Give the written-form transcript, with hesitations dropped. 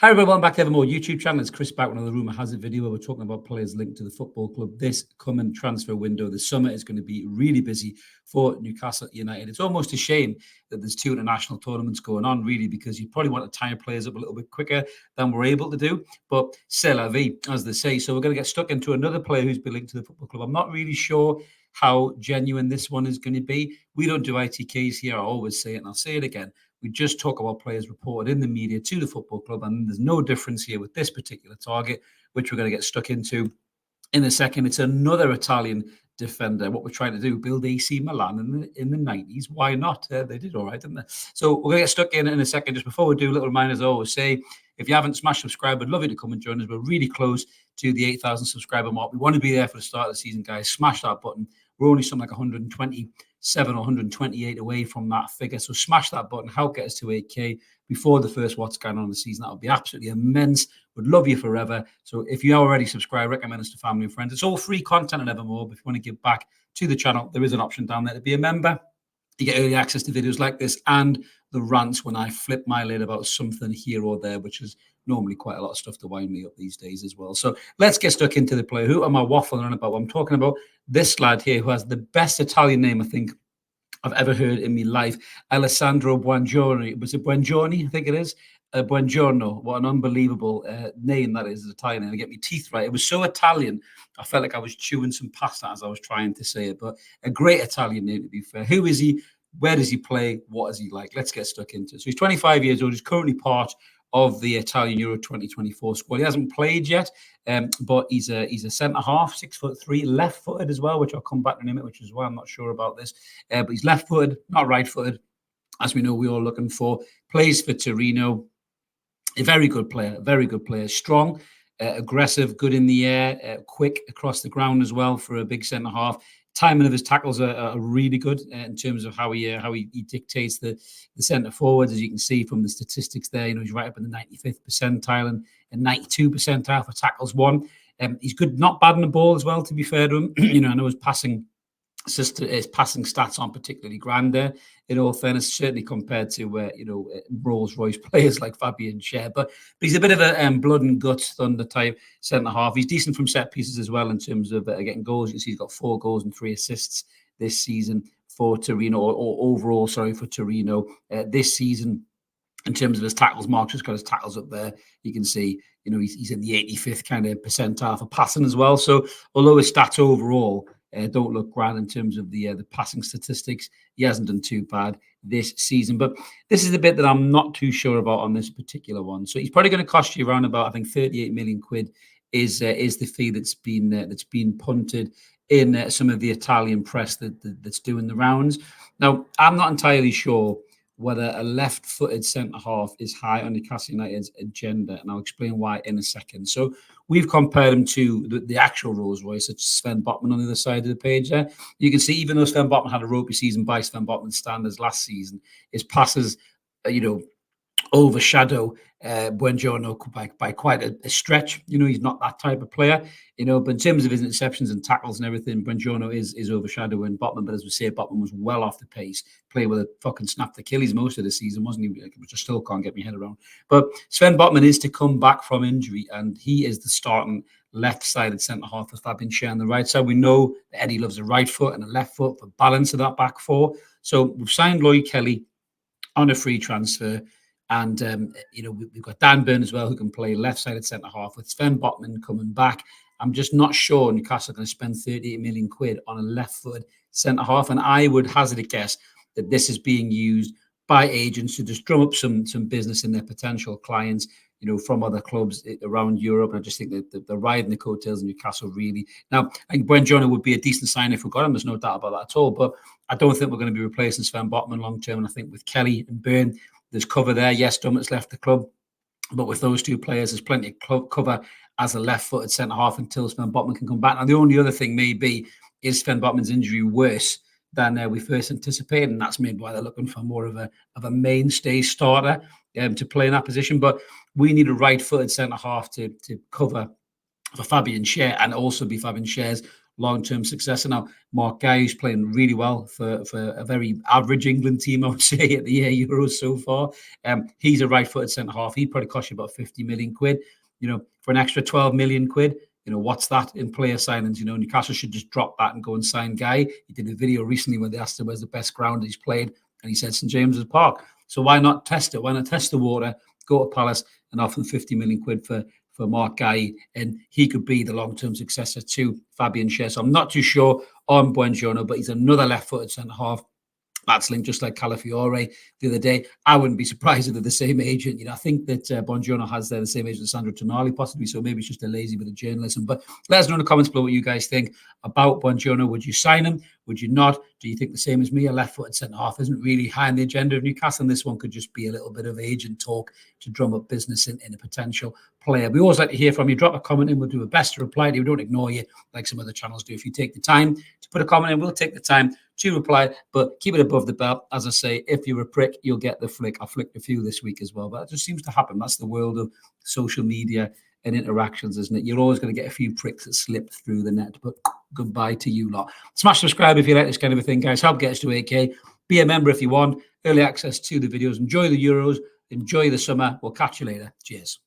Hi everyone, welcome back to Evermore YouTube channel. It's Chris back with another Rumour Has It video where we're talking about players linked to the football club. This coming transfer window this summer is going to be really busy for Newcastle United. It's almost a shame that there's two international tournaments going on, really, because you probably want to tie players up a little bit quicker than we're able to do. But c'est la vie, as they say. So we're going to get stuck into another player who's been linked to the football club. I'm not really sure how genuine this one is going to be. We don't do ITKs here. I always say it and I'll say it again. We just talk about players reported in the media to the football club, and there's no difference here with this particular target, which we're going to get stuck into in a second. It's another Italian defender. What we're trying to do, build AC Milan in the 90s. Why not? They did all right, didn't they? So we're going to get stuck in a second. Just before we do, little reminders I always say, if you haven't smashed subscribe, I'd love you to come and join us. We're really close to the 8,000 subscriber mark. We want to be there for the start of the season, guys. Smash that button. We're only something like 127 or 128 away from that figure. So smash that button, help get us to 8K before the first what's going on in the season. That would be absolutely immense. Would love you forever. So if you already subscribed, recommend us to family and friends. It's all free content and Evermore. But if you want to give back to the channel, there is an option down there to be a member. You get early access to videos like this and the rants when I flip my lid about something here or there, which is normally quite a lot of stuff to wind me up these days as well. So let's get stuck into the player. Who am I waffling on about? I'm talking about this lad here who has the best Italian name I think I've ever heard in my life. Alessandro Buongiorno. Was it Buongiorno? I think it is. Buongiorno. What an unbelievable name that is, Italian. And I get my teeth right. It was so Italian, I felt like I was chewing some pasta as I was trying to say it. But a great Italian name, to be fair. Who is he? Where does he play? What is he like? Let's get stuck into it. So he's 25 years old. He's currently part of the Italian Euro 2024 squad. He hasn't played yet, but he's a centre half, 6'3", left-footed as well, which I'll come back to in a minute, which is why I'm not sure about this. But he's left-footed, not right-footed, as we know we're all looking for. Plays for Torino. A very good player, strong, aggressive, good in the air, quick across the ground as well for a big centre half. Timing of his tackles are really good in terms of how he dictates the centre forwards, as you can see from the statistics there. You know, he's right up in the 95th percentile and 92 percentile for tackles won. He's good, not bad in the ball as well, to be fair to him. You know, I know his passing stats aren't particularly grand there, in all fairness, certainly compared to Rolls-Royce players like Fabian Schär. But he's a bit of a blood and guts thunder type centre half. He's decent from set pieces as well in terms of getting goals. You can see he's got 4 goals and 3 assists this season for Torino, or overall, sorry, for Torino this season. In terms of his tackles, Mark's just got his tackles up there. You can see, you know, he's in the 85th kind of percentile for passing as well. So although his stats overall don't look grand in terms of the passing statistics, he hasn't done too bad this season. But this is the bit that I'm not too sure about on this particular one. So he's probably going to cost you around about, I think, 38 million quid is the fee that's been punted in some of the Italian press that's doing the rounds. Now, I'm not entirely sure whether a left-footed centre-half is high on Newcastle United's agenda, and I'll explain why in a second. So we've compared him to the actual Rolls-Royce, such as Sven Botman on the other side of the page there. You can see, even though Sven Botman had a ropey season by Sven Botman's standards last season, his passes, overshadow Buongiorno by quite a stretch. You know, he's not that type of player, but in terms of his interceptions and tackles and everything, Buongiorno is overshadowing Botman. But as we say, Botman was well off the pace, played with a fucking snapped Achilles most of the season, wasn't he? Which I still can't get my head around. But Sven Botman is to come back from injury, and he is the starting left-sided centre-half with Fabian Schär on the right side. We know that Eddie loves a right foot and a left foot for balance of that back four. So we've signed Lloyd Kelly on a free transfer. And, we've got Dan Burn as well, who can play left-sided centre-half with Sven Botman coming back. I'm just not sure Newcastle are going to spend 38 million quid on a left-footed centre-half. And I would hazard a guess that this is being used by agents to just drum up some business in their potential clients, from other clubs around Europe. And I just think that they're riding the coattails of Newcastle, really. Now, I think Buongiorno would be a decent sign if we got him. There's no doubt about that at all. But I don't think we're going to be replacing Sven Botman long-term. And I think with Kelly and Burn, there's cover there. Yes, Dummett's left the club, but with those two players, there's plenty of cover as a left-footed centre-half until Sven Botman can come back. Now, the only other thing maybe is Sven Botman's injury worse than we first anticipated, and that's maybe why they're looking for more of a mainstay starter to play in that position. But we need a right-footed centre-half to cover for Fabian Schär and also be Fabian Schär's long-term successor. Now, Mark Guy is playing really well for a very average England team, I would say, at the Euros so far. He's a right-footed centre-half. He'd probably cost you about 50 million quid. You know, for an extra 12 million quid, you know, what's that in player signings? You know, Newcastle should just drop that and go and sign Guy. He did a video recently where they asked him where's the best ground he's played, and he said St James's Park. So why not test it? Why not test the water, go to Palace and offer them 50 million quid for Mark Guy, and he could be the long-term successor to Fabian Schär. So I'm not too sure on Buongiorno, but he's another left-footed centre-half. That's linked just like Calafiore the other day. I wouldn't be surprised if they're the same agent. You know, I think that Buongiorno has the same agent as Sandro Tonali, possibly. So maybe it's just a lazy bit of journalism. But let us know in the comments below what you guys think about Buongiorno. Would you sign him? Would you not? Do you think the same as me? A left-footed centre-half isn't really high on the agenda of Newcastle, and this one could just be a little bit of agent talk to drum up business in a potential player. We always like to hear from you. Drop a comment in. We'll do our best to reply to you. We don't ignore you like some other channels do. If you take the time to put a comment in, we'll take the time to reply, but keep it above the belt. As I say, if you're a prick, you'll get the flick. I flicked a few this week as well, but that just seems to happen. That's the world of social media and interactions, isn't it? You're always going to get a few pricks that slip through the net, but goodbye to you lot. Smash subscribe if you like this kind of a thing, guys. Help get us to 8K. Be a member if you want. Early access to the videos. Enjoy the Euros. Enjoy the summer. We'll catch you later. Cheers.